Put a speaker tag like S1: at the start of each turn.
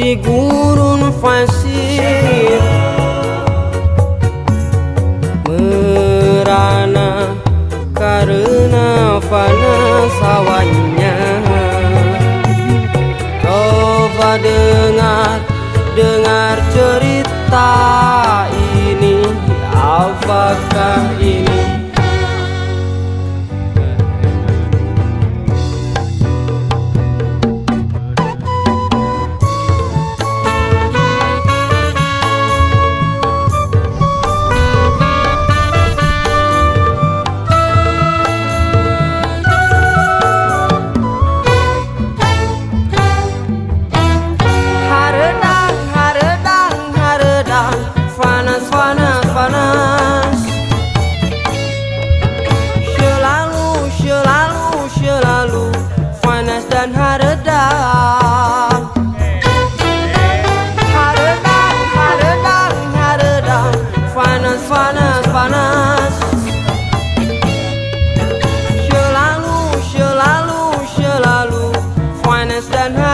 S1: di gurun pasir, merana karena panas hawanya. Coba dengar cerita ini, apakah ini? Panas, selalu panas dan haredang. Panas, selalu panas dan haredang.